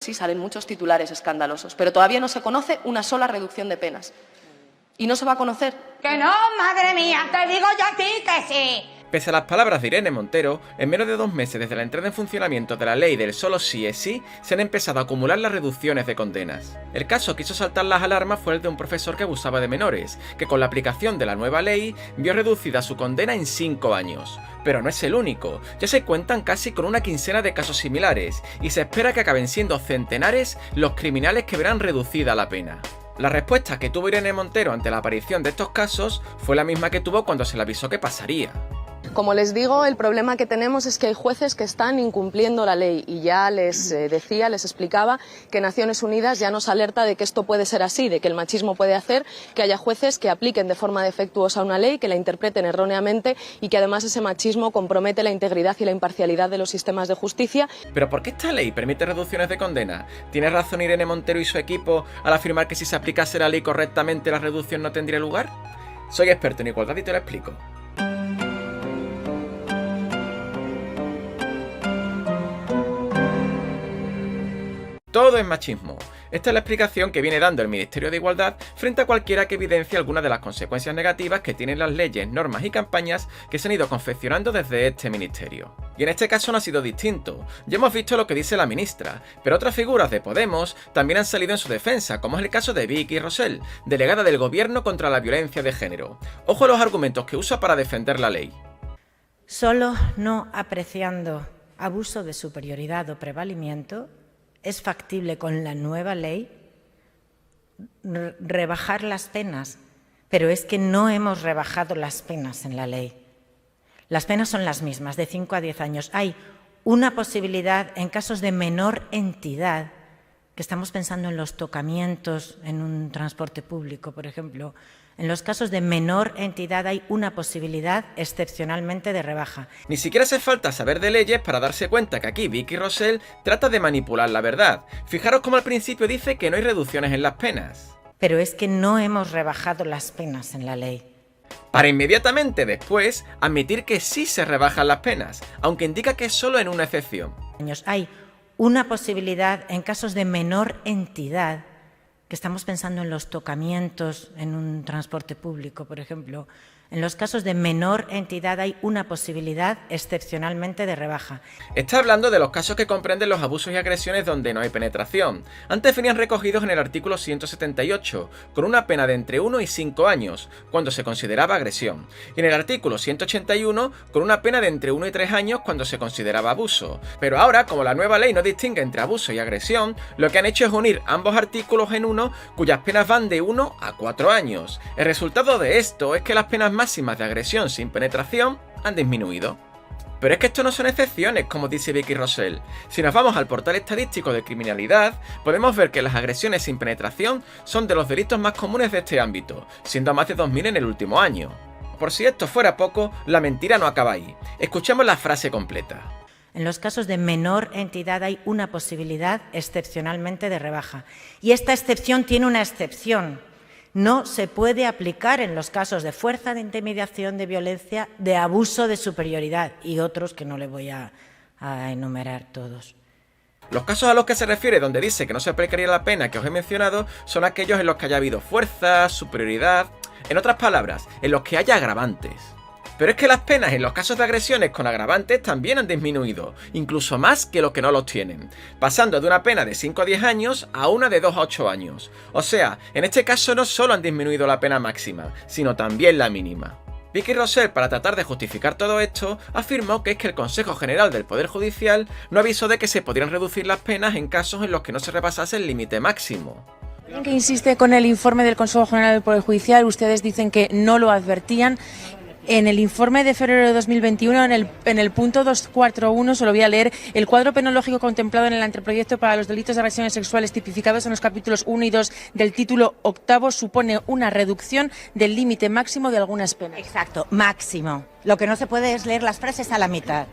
sí, salen muchos titulares escandalosos, pero todavía no se conoce una sola reducción de penas. Y no se va a conocer. ¡Que no, madre mía! ¡Te digo yo a ti que sí! Pese a las palabras de Irene Montero, en menos de 2 meses desde la entrada en funcionamiento de la ley del solo sí es sí, se han empezado a acumular las reducciones de condenas. El caso que hizo saltar las alarmas fue el de un profesor que abusaba de menores, que con la aplicación de la nueva ley vio reducida su condena en 5 años. Pero no es el único, ya se cuentan casi con una quincena de casos similares, y se espera que acaben siendo centenares los criminales que verán reducida la pena. La respuesta que tuvo Irene Montero ante la aparición de estos casos fue la misma que tuvo cuando se le avisó que pasaría. Como les digo, el problema que tenemos es que hay jueces que están incumpliendo la ley y ya les les explicaba que Naciones Unidas ya nos alerta de que esto puede ser así, de que el machismo puede hacer que haya jueces que apliquen de forma defectuosa una ley, que la interpreten erróneamente y que además ese machismo compromete la integridad y la imparcialidad de los sistemas de justicia. ¿Pero por qué esta ley permite reducciones de condena? ¿Tiene razón Irene Montero y su equipo al afirmar que si se aplicase la ley correctamente la reducción no tendría lugar? Soy experto en igualdad y te lo explico. Todo es machismo. Esta es la explicación que viene dando el Ministerio de Igualdad frente a cualquiera que evidencie alguna de las consecuencias negativas que tienen las leyes, normas y campañas que se han ido confeccionando desde este ministerio. Y en este caso no ha sido distinto. Ya hemos visto lo que dice la ministra, pero otras figuras de Podemos también han salido en su defensa, como es el caso de Vicky Rosell, delegada del Gobierno contra la violencia de género. Ojo a los argumentos que usa para defender la ley. Solo no apreciando abuso de superioridad o prevalimiento es factible con la nueva ley rebajar las penas, pero es que no hemos rebajado las penas en la ley. Las penas son las mismas, de 5 a 10 años. Hay una posibilidad en casos de menor entidad, que estamos pensando en los tocamientos en un transporte público, por ejemplo. En los casos de menor entidad hay una posibilidad excepcionalmente de rebaja. Ni siquiera hace falta saber de leyes para darse cuenta que aquí Vicky Rosell trata de manipular la verdad. Fijaros cómo al principio dice que no hay reducciones en las penas. Pero es que no hemos rebajado las penas en la ley. Para inmediatamente después admitir que sí se rebajan las penas, aunque indica que es solo en una excepción. Hay una posibilidad en casos de menor entidad, que estamos pensando en los tocamientos en un transporte público, por ejemplo. En los casos de menor entidad hay una posibilidad excepcionalmente de rebaja. Está hablando de los casos que comprenden los abusos y agresiones donde no hay penetración. Antes venían recogidos en el artículo 178, con una pena de entre 1 y 5 años, cuando se consideraba agresión. Y en el artículo 181, con una pena de entre 1 y 3 años cuando se consideraba abuso. Pero ahora, como la nueva ley no distingue entre abuso y agresión, lo que han hecho es unir ambos artículos en uno, cuyas penas van de 1 a 4 años. El resultado de esto es que las penas máximas de agresión sin penetración han disminuido. Pero es que esto no son excepciones, como dice Vicky Rosell. Si nos vamos al portal estadístico de criminalidad, podemos ver que las agresiones sin penetración son de los delitos más comunes de este ámbito, siendo más de 2000 en el último año. Por si esto fuera poco, la mentira no acaba ahí. Escuchemos la frase completa. En los casos de menor entidad hay una posibilidad excepcionalmente de rebaja. Y esta excepción tiene una excepción. No se puede aplicar en los casos de fuerza, de intimidación, de violencia, de abuso de superioridad y otros que no le voy a enumerar todos. Los casos a los que se refiere donde dice que no se aplicaría la pena que os he mencionado son aquellos en los que haya habido fuerza, superioridad, en otras palabras, en los que haya agravantes. Pero es que las penas en los casos de agresiones con agravantes también han disminuido, incluso más que los que no los tienen, pasando de una pena de 5 a 10 años a una de 2 a 8 años. O sea, en este caso no solo han disminuido la pena máxima, sino también la mínima. Vicky Rosell, para tratar de justificar todo esto, afirmó que es que el Consejo General del Poder Judicial no avisó de que se podrían reducir las penas en casos en los que no se rebasase el límite máximo. Que insiste con el informe del Consejo General del Poder Judicial, ustedes dicen que no lo advertían. En el informe de febrero de 2021, en el punto 241, se lo voy a leer, el cuadro penológico contemplado en el anteproyecto para los delitos de agresiones sexuales tipificados en los capítulos 1 y 2 del título octavo supone una reducción del límite máximo de algunas penas. Exacto, máximo. Lo que no se puede es leer las frases a la mitad.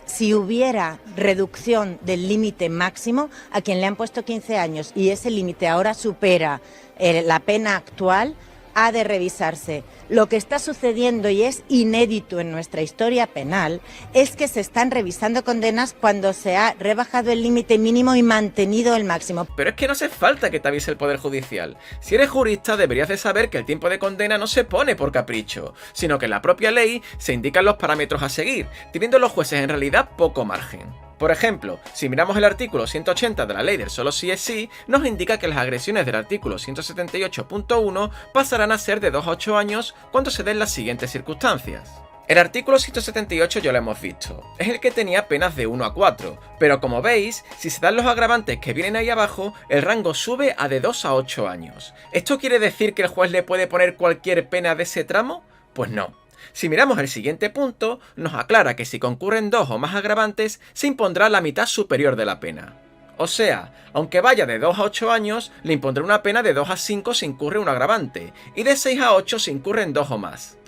Si hubiera reducción del límite máximo, a quien le han puesto 15 años y ese límite ahora supera la pena actual, ha de revisarse. Lo que está sucediendo, y es inédito en nuestra historia penal, es que se están revisando condenas cuando se ha rebajado el límite mínimo y mantenido el máximo. Pero es que no hace falta que te avise el Poder Judicial. Si eres jurista deberías de saber que el tiempo de condena no se pone por capricho, sino que en la propia ley se indican los parámetros a seguir, teniendo los jueces en realidad poco margen. Por ejemplo, si miramos el artículo 180 de la ley del solo sí es sí, nos indica que las agresiones del artículo 178.1 pasarán a ser de 2 a 8 años cuando se den las siguientes circunstancias. El artículo 178 ya lo hemos visto, es el que tenía penas de 1 a 4, pero como veis, si se dan los agravantes que vienen ahí abajo, el rango sube a de 2 a 8 años. ¿Esto quiere decir que el juez le puede poner cualquier pena de ese tramo? Pues no. Si miramos el siguiente punto, nos aclara que si concurren 2 o más agravantes, se impondrá la mitad superior de la pena. O sea, aunque vaya de 2 a 8 años, le impondrá una pena de 2 a 5 si incurre un agravante, y de 6 a 8 si incurren 2 o más.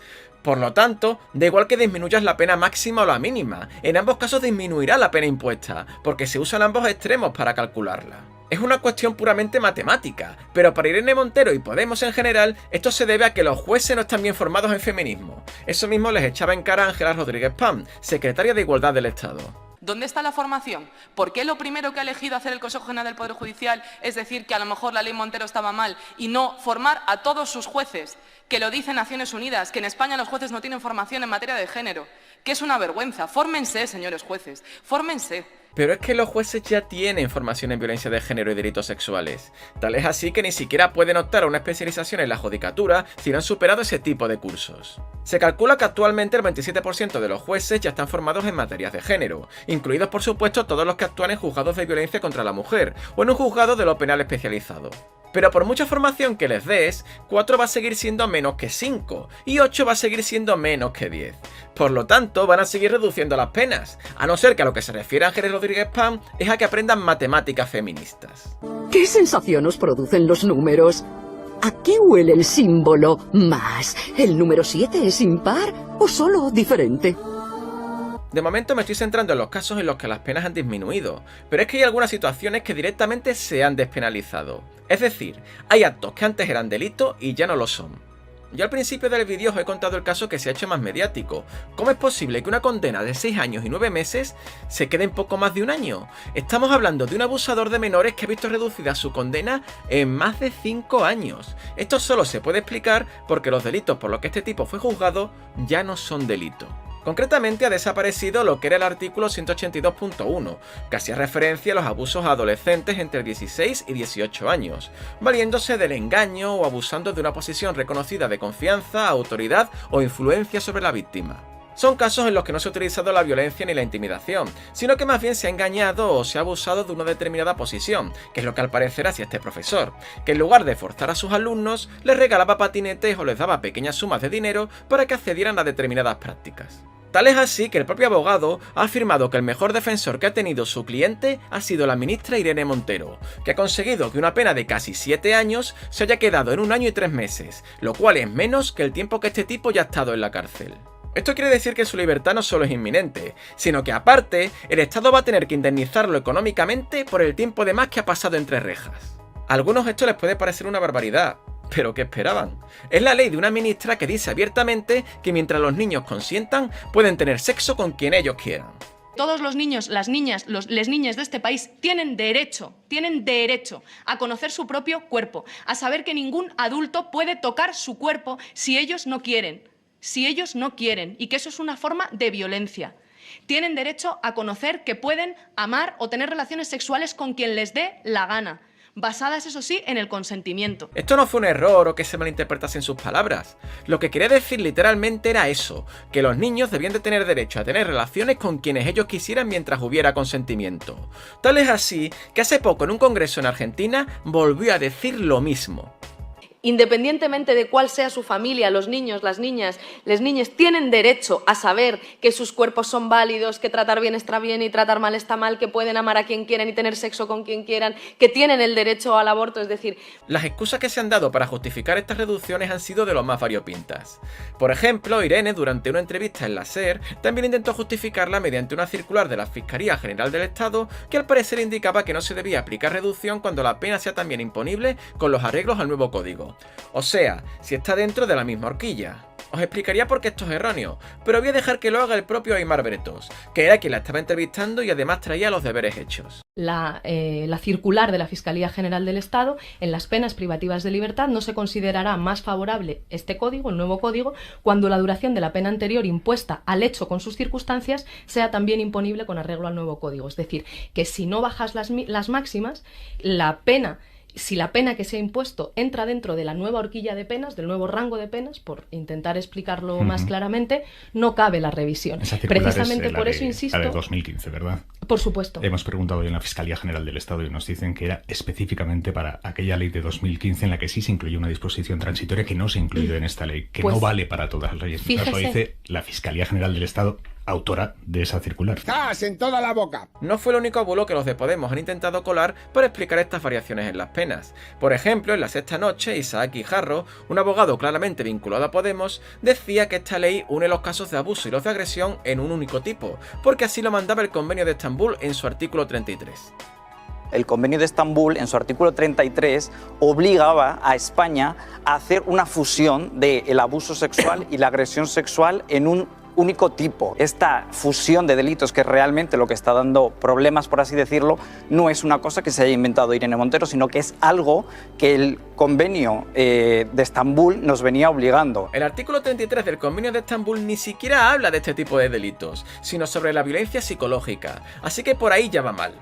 Por lo tanto, da igual que disminuyas la pena máxima o la mínima, en ambos casos disminuirá la pena impuesta, porque se usan ambos extremos para calcularla. Es una cuestión puramente matemática, pero para Irene Montero y Podemos en general, esto se debe a que los jueces no están bien formados en feminismo. Eso mismo les echaba en cara a Ángela Rodríguez Pam, secretaria de Igualdad del Estado. ¿Dónde está la formación? ¿Por qué lo primero que ha elegido hacer el Consejo General del Poder Judicial es decir que a lo mejor la ley Montero estaba mal y no formar a todos sus jueces? Que lo dice Naciones Unidas, que en España los jueces no tienen formación en materia de género, que es una vergüenza. Fórmense, señores jueces, fórmense. Pero es que los jueces ya tienen formación en violencia de género y delitos sexuales. Tal es así que ni siquiera pueden optar a una especialización en la judicatura si no han superado ese tipo de cursos. Se calcula que actualmente el 27% de los jueces ya están formados en materias de género, incluidos por supuesto todos los que actúan en juzgados de violencia contra la mujer o en un juzgado de lo penal especializado. Pero por mucha formación que les des, 4 va a seguir siendo menos que 5 y 8 va a seguir siendo menos que 10. Por lo tanto, van a seguir reduciendo las penas, a no ser que a lo que se refiere Ángeles Rodríguez Pam es a que aprendan matemáticas feministas. ¿Qué sensación os producen los números? ¿A qué huele el símbolo más? ¿El número 7 es impar o solo diferente? De momento me estoy centrando en los casos en los que las penas han disminuido, pero es que hay algunas situaciones que directamente se han despenalizado. Es decir, hay actos que antes eran delito y ya no lo son. Yo al principio del vídeo os he contado el caso que se ha hecho más mediático. ¿Cómo es posible que una condena de 6 años y 9 meses se quede en poco más de un año? Estamos hablando de un abusador de menores que ha visto reducida su condena en más de 5 años. Esto solo se puede explicar porque los delitos por los que este tipo fue juzgado ya no son delito. Concretamente ha desaparecido lo que era el artículo 182.1, que hacía referencia a los abusos a adolescentes entre 16 y 18 años, valiéndose del engaño o abusando de una posición reconocida de confianza, autoridad o influencia sobre la víctima. Son casos en los que no se ha utilizado la violencia ni la intimidación, sino que más bien se ha engañado o se ha abusado de una determinada posición, que es lo que al parecer hacía este profesor, que en lugar de forzar a sus alumnos, les regalaba patinetes o les daba pequeñas sumas de dinero para que accedieran a determinadas prácticas. Tal es así que el propio abogado ha afirmado que el mejor defensor que ha tenido su cliente ha sido la ministra Irene Montero, que ha conseguido que una pena de casi 7 años se haya quedado en 1 año y 3 meses, lo cual es menos que el tiempo que este tipo ya ha estado en la cárcel. Esto quiere decir que su libertad no solo es inminente, sino que aparte, el Estado va a tener que indemnizarlo económicamente por el tiempo de más que ha pasado entre rejas. A algunos esto les puede parecer una barbaridad, pero ¿qué esperaban? Es la ley de una ministra que dice abiertamente que mientras los niños consientan, pueden tener sexo con quien ellos quieran. Todos los niños, las niñas, les niñas de este país tienen derecho a conocer su propio cuerpo, a saber que ningún adulto puede tocar su cuerpo si ellos no quieren, y que eso es una forma de violencia. Tienen derecho a conocer que pueden amar o tener relaciones sexuales con quien les dé la gana, basadas, eso sí, en el consentimiento. Esto no fue un error o que se malinterpretasen sus palabras. Lo que quería decir literalmente era eso, que los niños debían de tener derecho a tener relaciones con quienes ellos quisieran mientras hubiera consentimiento. Tal es así que hace poco en un congreso en Argentina volvió a decir lo mismo. Independientemente de cuál sea su familia, los niños, las niñas tienen derecho a saber que sus cuerpos son válidos, que tratar bien está bien y tratar mal está mal, que pueden amar a quien quieran y tener sexo con quien quieran, que tienen el derecho al aborto, es decir... Las excusas que se han dado para justificar estas reducciones han sido de lo más variopintas. Por ejemplo, Irene, durante una entrevista en la SER, también intentó justificarla mediante una circular de la Fiscalía General del Estado que al parecer indicaba que no se debía aplicar reducción cuando la pena sea también imponible con los arreglos al nuevo código. delito. O sea, si está dentro de la misma horquilla. Os explicaría por qué esto es erróneo, pero voy a dejar que lo haga el propio Aimar Bretos, que era quien la estaba entrevistando y además traía los deberes hechos. La circular de la Fiscalía General del Estado, en las penas privativas de libertad no se considerará más favorable este código, el nuevo código, cuando la duración de la pena anterior impuesta al hecho con sus circunstancias sea también imponible con arreglo al nuevo código. Es decir, que si no bajas las máximas, si la pena que se ha impuesto entra dentro de la nueva horquilla de penas, del nuevo rango de penas, por intentar explicarlo más claramente, no cabe la revisión. Precisamente por eso insisto. La de 2015, ¿verdad? Por supuesto. Hemos preguntado hoy en la Fiscalía General del Estado y nos dicen que era específicamente para aquella ley de 2015 en la que sí se incluyó una disposición transitoria que no se ha incluido en esta ley, que no vale para todas las leyes. Eso lo dice la Fiscalía General del Estado, autora de esa circular. ¡Gas en toda la boca! No fue el único bulo que los de Podemos han intentado colar para explicar estas variaciones en las penas. Por ejemplo, en La Sexta Noche, Isaac Guijarro, un abogado claramente vinculado a Podemos, decía que esta ley une los casos de abuso y los de agresión en un único tipo, porque así lo mandaba el Convenio de Estambul en su artículo 33. El Convenio de Estambul, en su artículo 33, obligaba a España a hacer una fusión del abuso sexual y la agresión sexual en un único tipo. Esta fusión de delitos, que realmente lo que está dando problemas, por así decirlo, no es una cosa que se haya inventado Irene Montero, sino que es algo que el Convenio de Estambul nos venía obligando. El artículo 33 del Convenio de Estambul ni siquiera habla de este tipo de delitos, sino sobre la violencia psicológica, así que por ahí ya va mal.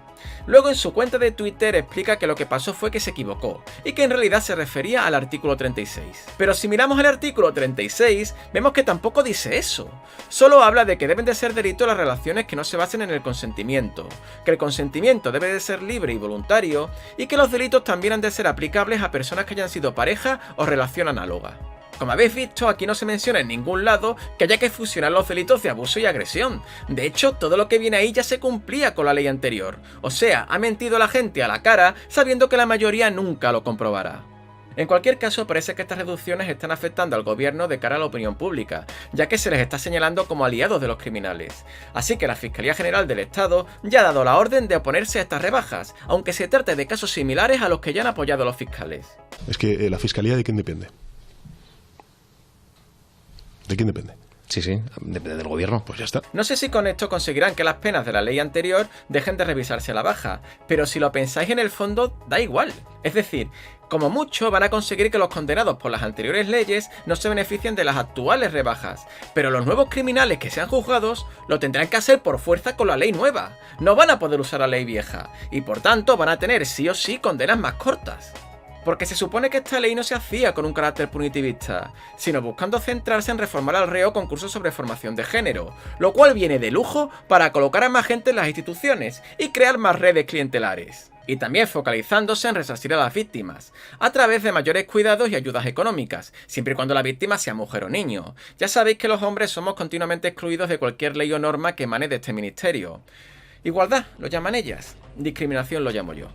Luego en su cuenta de Twitter explica que lo que pasó fue que se equivocó, y que en realidad se refería al artículo 36. Pero si miramos el artículo 36, vemos que tampoco dice eso. Solo habla de que deben de ser delitos las relaciones que no se basen en el consentimiento, que el consentimiento debe de ser libre y voluntario, y que los delitos también han de ser aplicables a personas que hayan sido pareja o relación análoga. Como habéis visto, aquí no se menciona en ningún lado que haya que fusionar los delitos de abuso y agresión. De hecho, todo lo que viene ahí ya se cumplía con la ley anterior. O sea, ha mentido a la gente a la cara sabiendo que la mayoría nunca lo comprobará. En cualquier caso, parece que estas reducciones están afectando al gobierno de cara a la opinión pública, ya que se les está señalando como aliados de los criminales. Así que la Fiscalía General del Estado ya ha dado la orden de oponerse a estas rebajas, aunque se trate de casos similares a los que ya han apoyado los fiscales. Es que la Fiscalía, ¿de quién depende? ¿De quién depende? Sí, depende del gobierno. Pues ya está. No sé si con esto conseguirán que las penas de la ley anterior dejen de revisarse a la baja, pero si lo pensáis en el fondo, da igual. Es decir, como mucho van a conseguir que los condenados por las anteriores leyes no se beneficien de las actuales rebajas, pero los nuevos criminales que sean juzgados lo tendrán que hacer por fuerza con la ley nueva. No van a poder usar la ley vieja, y por tanto van a tener sí o sí condenas más cortas. Porque se supone que esta ley no se hacía con un carácter punitivista, sino buscando centrarse en reformar al reo con cursos sobre formación de género, lo cual viene de lujo para colocar a más gente en las instituciones y crear más redes clientelares. Y también focalizándose en resarcir a las víctimas, a través de mayores cuidados y ayudas económicas, siempre y cuando la víctima sea mujer o niño. Ya sabéis que los hombres somos continuamente excluidos de cualquier ley o norma que emane de este ministerio. Igualdad lo llaman ellas, discriminación lo llamo yo.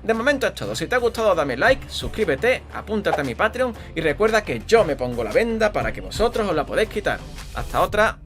De momento es todo. Si te ha gustado dame like, suscríbete, apúntate a mi Patreon y recuerda que yo me pongo la venda para que vosotros os la podéis quitar. Hasta otra.